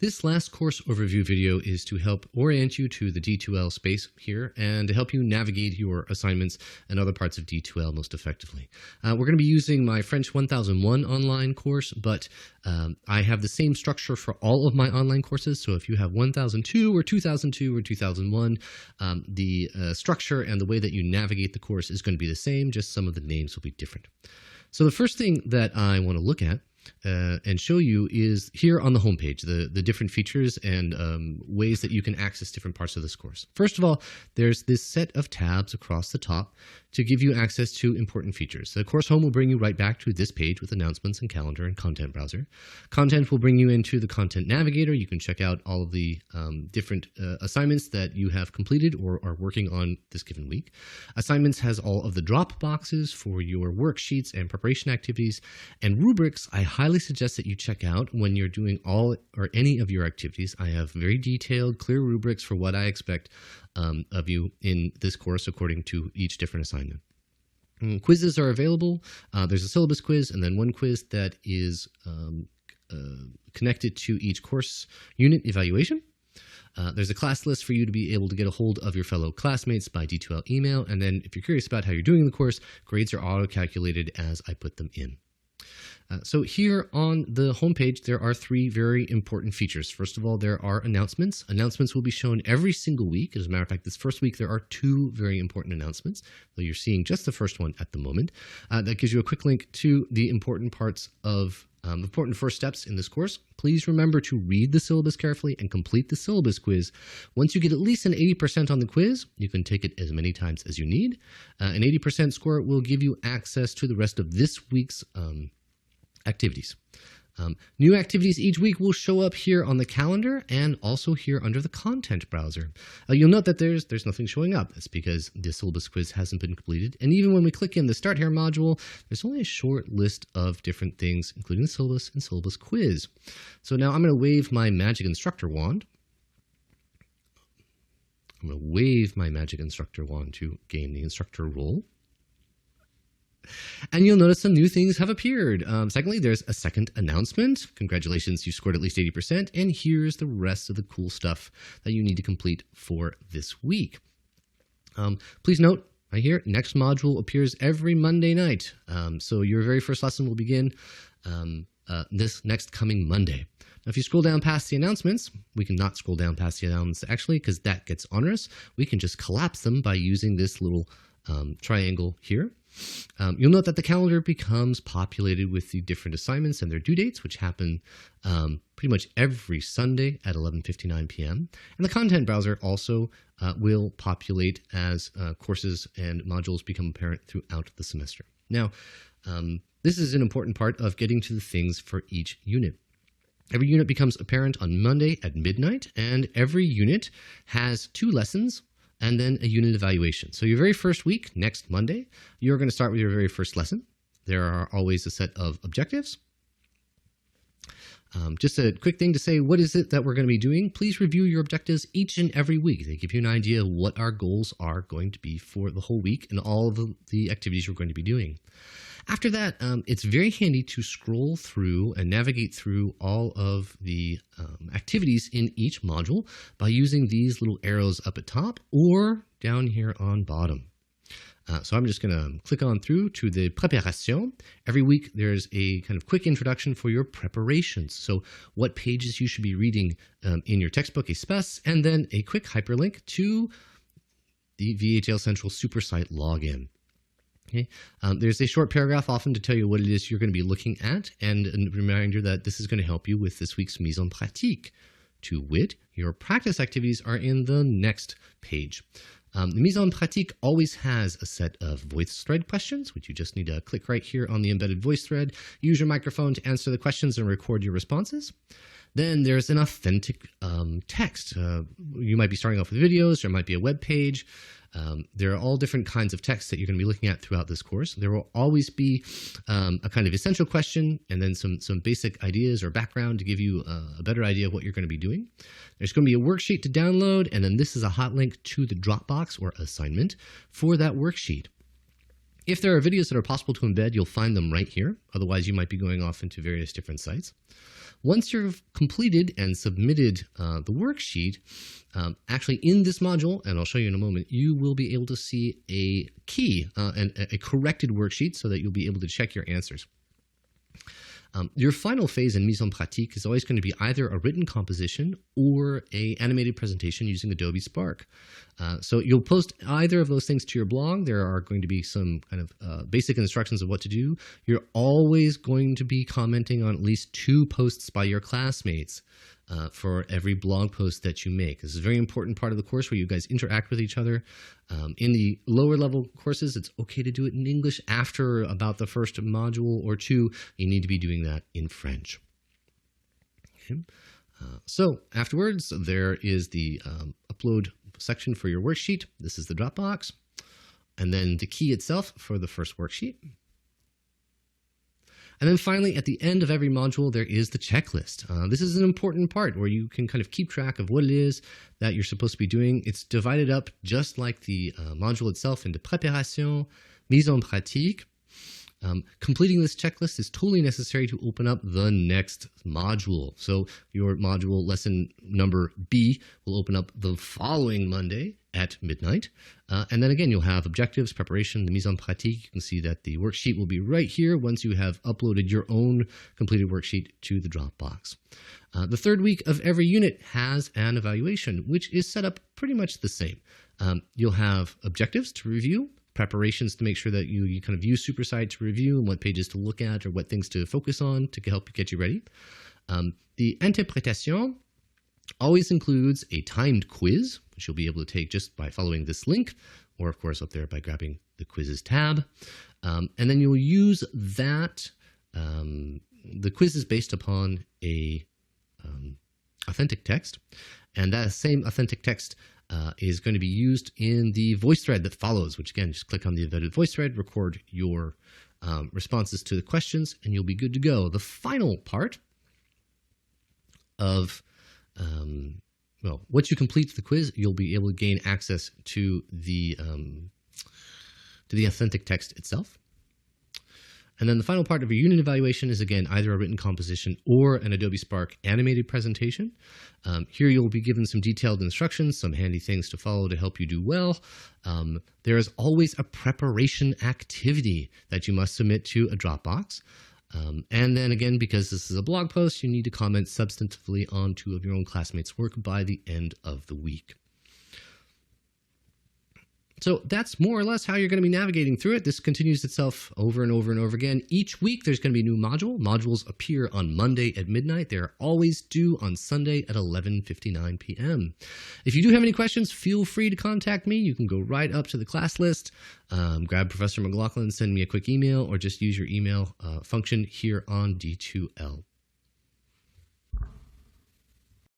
This last course overview video is to help orient you to the D2L space here and to help you navigate your assignments and other parts of D2L most effectively. We're going to be using my French 1001 online course, but I have the same structure for all of my online courses. So if you have 1002 or 2002 or 2001, the structure and the way that you navigate the course is going to be the same, just some of the names will be different. So the first thing that I want to look at and show you is here on the homepage, the different features and ways that you can access different parts of this course. First of all, there's this set of tabs across the top to give you access to important features. The course home will bring you right back to this page with announcements and calendar and content browser. Content will bring you into the content navigator. You can check out all of the different assignments that you have completed or are working on this given week. Assignments has all of the drop boxes for your worksheets and preparation activities. And rubrics, I highly suggest that you check out when you're doing all or any of your activities. I have very detailed, clear rubrics for what I expect of you in this course according to each different assignment. Quizzes are available. There's a syllabus quiz and then one quiz that is connected to each course unit evaluation. There's a class list for you to be able to get a hold of your fellow classmates by D2L email. And then if you're curious about how you're doing in the course, grades are auto-calculated as I put them in. So here on the homepage, there are three very important features. First of all, there are announcements. Announcements will be shown every single week. As a matter of fact, this first week, there are two very important announcements, though you're seeing just the first one at the moment. That gives you a quick link to the important parts of important first steps in this course. Please remember to read the syllabus carefully and complete the syllabus quiz. Once you get at least an 80% on the quiz, you can take it as many times as you need. An 80% score will give you access to the rest of this week's activities. New activities each week will show up here on the calendar and also here under the content browser. You'll note that there's nothing showing up. That's because the syllabus quiz hasn't been completed. And even when we click in the Start Here module, there's only a short list of different things, including the syllabus and syllabus quiz. So now I'm going to wave my magic instructor wand. I'm going to wave my magic instructor wand to gain the instructor role. And you'll notice some new things have appeared. Secondly, there's a second announcement. Congratulations, you scored at least 80%. And here's the rest of the cool stuff that you need to complete for this week. Please note, right here, next module appears every Monday night. So your very first lesson will begin this next coming Monday. Now, if you scroll down past the announcements, we can not scroll down past the announcements actually, because that gets onerous. We can just collapse them by using this little triangle here. You'll note that the calendar becomes populated with the different assignments and their due dates, which happen pretty much every Sunday at 11:59 p.m. And the content browser also will populate as courses and modules become apparent throughout the semester. Now, this is an important part of getting to the things for each unit. Every unit becomes apparent on Monday at midnight, and every unit has 2 lessons and then a unit evaluation. So your very first week, next Monday, you're going to start with your very first lesson. There are always a set of objectives. Just a quick thing to say, what is it that we're going to be doing? Please review your objectives each and every week. They give you an idea of what our goals are going to be for the whole week and all of the activities we're going to be doing. After that, it's very handy to scroll through and navigate through all of the activities in each module by using these little arrows up at top or down here on bottom. So I'm just going to click on through to the préparation. Every week, there's a kind of quick introduction for your preparations. So what pages you should be reading in your textbook, Espace, and then a quick hyperlink to the VHL Central Supersite login. Okay. There's a short paragraph often to tell you what it is you're going to be looking at, and a reminder that this is going to help you with this week's mise en pratique. To wit, your practice activities are in the next page. The mise en pratique always has a set of voice thread questions, which you just need to click right here on the embedded voice thread, use your microphone to answer the questions and record your responses. Then there's an authentic text. You might be starting off with videos, there might be a web page. There are all different kinds of texts that you're going to be looking at throughout this course. There will always be a kind of essential question and then some basic ideas or background to give you a better idea of what you're going to be doing. There's going to be a worksheet to download, and then this is a hot link to the Dropbox or assignment for that worksheet. If there are videos that are possible to embed, you'll find them right here. Otherwise, you might be going off into various different sites. Once you've completed and submitted the worksheet, actually in this module, and I'll show you in a moment, you will be able to see a key and a corrected worksheet so that you'll be able to check your answers. Your final phase in mise en pratique is always going to be either a written composition or a animated presentation using Adobe Spark. So you'll post either of those things to your blog. There are going to be some kind of basic instructions of what to do. You're always going to be commenting on at least 2 posts by your classmates for every blog post that you make. This is a very important part of the course where you guys interact with each other. In the lower level courses, it's okay to do it in English. After about the first module or 2, you need to be doing that in French. Okay. So afterwards, there is the upload section for your worksheet. This is the Dropbox. And then the key itself for the first worksheet. And then finally, at the end of every module, there is the checklist. This is an important part where you can kind of keep track of what it is that you're supposed to be doing. It's divided up just like the module itself into préparation, mise en pratique. Completing this checklist is totally necessary to open up the next module. So your module lesson number B will open up the following Monday at midnight. And then again, you'll have objectives, preparation, the mise en pratique. You can see that the worksheet will be right here once you have uploaded your own completed worksheet to the Dropbox. The third week of every unit has an evaluation, which is set up pretty much the same. You'll have objectives to review, preparations to make sure that you kind of use SuperSide to review and what pages to look at or what things to focus on to help get you ready. The interprétation always includes a timed quiz, which you'll be able to take just by following this link, or of course up there by grabbing the quizzes tab. And then you'll use that. The quiz is based upon a authentic text, and that same authentic text is going to be used in the voice thread that follows, which again, just click on the embedded voice thread, record your responses to the questions, and you'll be good to go. The final part of, well, once you complete the quiz, you'll be able to gain access to the authentic text itself. And then the final part of your unit evaluation is, again, either a written composition or an Adobe Spark animated presentation. Here you'll be given some detailed instructions, some handy things to follow to help you do well. There is always a preparation activity that you must submit to a Dropbox. And then again, because this is a blog post, you need to comment substantively on 2 of your own classmates' work by the end of the week. So that's more or less how you're going to be navigating through it. This continues itself over and over and over again. Each week there's going to be a new module. Modules appear on Monday at midnight. They're always due on Sunday at 11:59 p.m. If you do have any questions, feel free to contact me. You can go right up to the class list, grab Professor McLaughlin, send me a quick email, or just use your email function here on D2L.